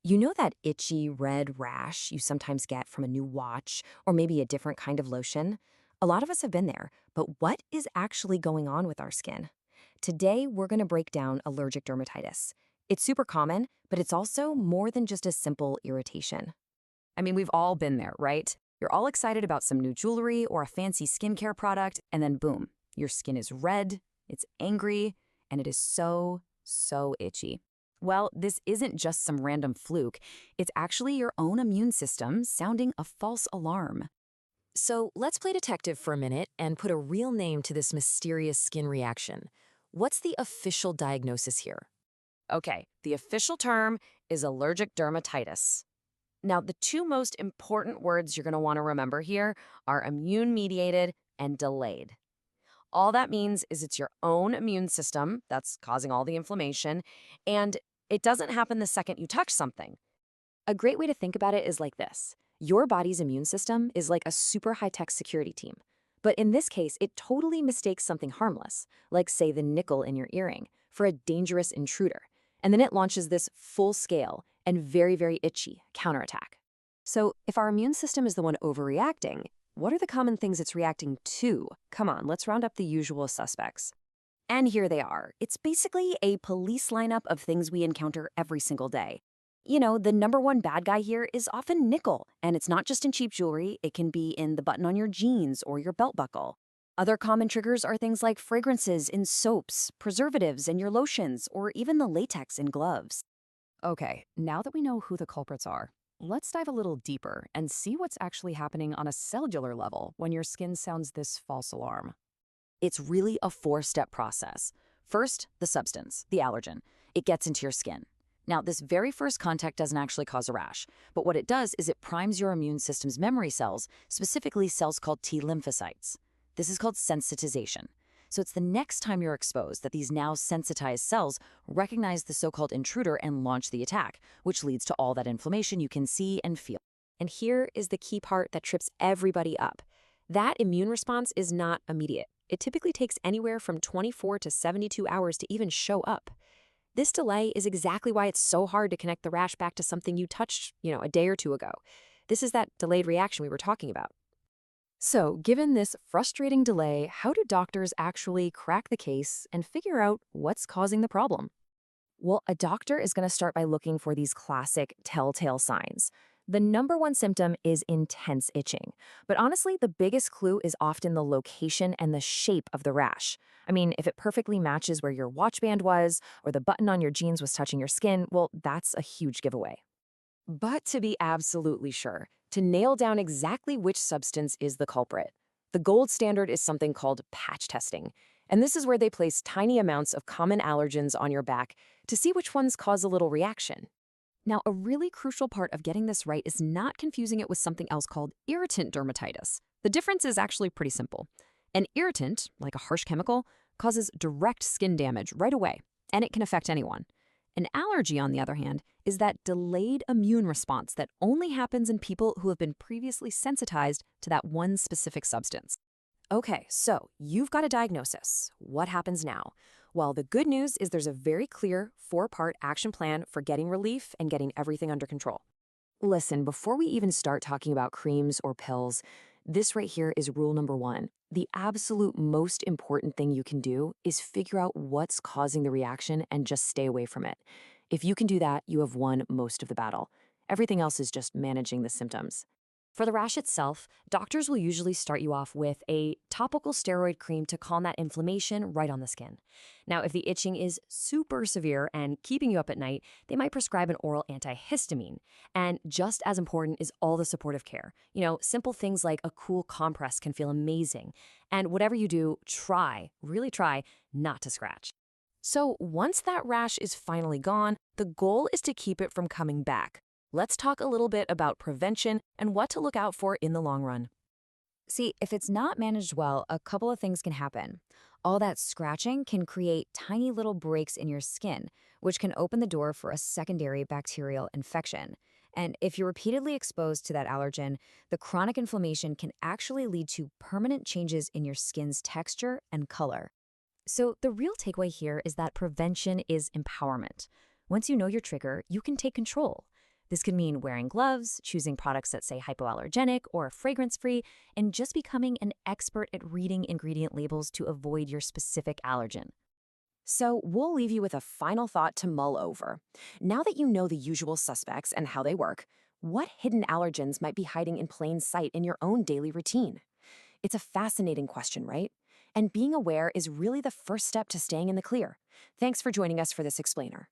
You know that itchy red rash you sometimes get from a new watch or maybe a different kind of lotion? A lot of us have been there, but what is actually going on with our skin? Today, we're going to break down allergic dermatitis. It's super common, but it's also more than just a simple irritation. I mean, we've all been there, right? You're all excited about some new jewelry or a fancy skincare product, and then boom, your skin is red, it's angry, and it is so itchy. Well, this isn't just some random fluke. It's actually your own immune system sounding a false alarm. So let's play detective for a minute and put a real name to this mysterious skin reaction. What's the official diagnosis here? Okay, the official term is allergic dermatitis. Now, the two most important words you're going to want to remember here are immune-mediated and delayed. All that means is it's your own immune system that's causing all the inflammation, and it doesn't happen the second you touch something. A great way to think about it is like this. Your body's immune system is like a super high-tech security team. But in this case, it totally mistakes something harmless, like say the nickel in your earring, for a dangerous intruder. And then it launches this full-scale and very itchy counterattack. So if our immune system is the one overreacting, what are the common things it's reacting to? Come on, let's round up the usual suspects. And here they are. It's basically a police lineup of things we encounter every single day. You know, the number one bad guy here is often nickel, and it's not just in cheap jewelry, it can be in the button on your jeans or your belt buckle. Other common triggers are things like fragrances in soaps, preservatives in your lotions, or even the latex in gloves. Okay, now that we know who the culprits are, let's dive a little deeper and see what's actually happening on a cellular level when your skin sounds this false alarm. It's really a four-step process. First, the substance, the allergen. It gets into your skin. Now, this very first contact doesn't actually cause a rash, but what it does is it primes your immune system's memory cells, specifically cells called T lymphocytes. This is called sensitization. So it's the next time you're exposed that these now sensitized cells recognize the so-called intruder and launch the attack, which leads to all that inflammation you can see and feel. And here is the key part that trips everybody up. That immune response is not immediate. It typically takes anywhere from 24 to 72 hours to even show up. This delay is exactly why it's so hard to connect the rash back to something you touched, a day or two ago. This is that delayed reaction we were talking about. So, given this frustrating delay, how do doctors actually crack the case and figure out what's causing the problem? Well, a doctor is going to start by looking for these classic telltale signs. The number one symptom is intense itching. But honestly, the biggest clue is often the location and the shape of the rash. I mean, if it perfectly matches where your watch band was or the button on your jeans was touching your skin, well, that's a huge giveaway. But to be absolutely sure, to nail down exactly which substance is the culprit, the gold standard is something called patch testing. And this is where they place tiny amounts of common allergens on your back to see which ones cause a little reaction. Now, a really crucial part of getting this right is not confusing it with something else called irritant dermatitis. The difference is actually pretty simple. An irritant, like a harsh chemical, causes direct skin damage right away, and it can affect anyone. An allergy, on the other hand, is that delayed immune response that only happens in people who have been previously sensitized to that one specific substance. Okay, so you've got a diagnosis. What happens now? Well, the good news is there's a very clear four-part action plan for getting relief and getting everything under control. Listen, before we even start talking about creams or pills, this right here is rule number one. The absolute most important thing you can do is figure out what's causing the reaction and just stay away from it. If you can do that, you have won most of the battle. Everything else is just managing the symptoms. For the rash itself, doctors will usually start you off with a topical steroid cream to calm that inflammation right on the skin. Now, if the itching is super severe and keeping you up at night, they might prescribe an oral antihistamine. And just as important is all the supportive care. Simple things like a cool compress can feel amazing. And whatever you do, really try, not to scratch. So once that rash is finally gone, the goal is to keep it from coming back. Let's talk a little bit about prevention and what to look out for in the long run. See, if it's not managed well, a couple of things can happen. All that scratching can create tiny little breaks in your skin, which can open the door for a secondary bacterial infection. And if you're repeatedly exposed to that allergen, the chronic inflammation can actually lead to permanent changes in your skin's texture and color. So the real takeaway here is that prevention is empowerment. Once you know your trigger, you can take control. This could mean wearing gloves, choosing products that say hypoallergenic or fragrance-free, and just becoming an expert at reading ingredient labels to avoid your specific allergen. So, we'll leave you with a final thought to mull over. Now that you know the usual suspects and how they work, what hidden allergens might be hiding in plain sight in your own daily routine? It's a fascinating question, right? And being aware is really the first step to staying in the clear. Thanks for joining us for this explainer.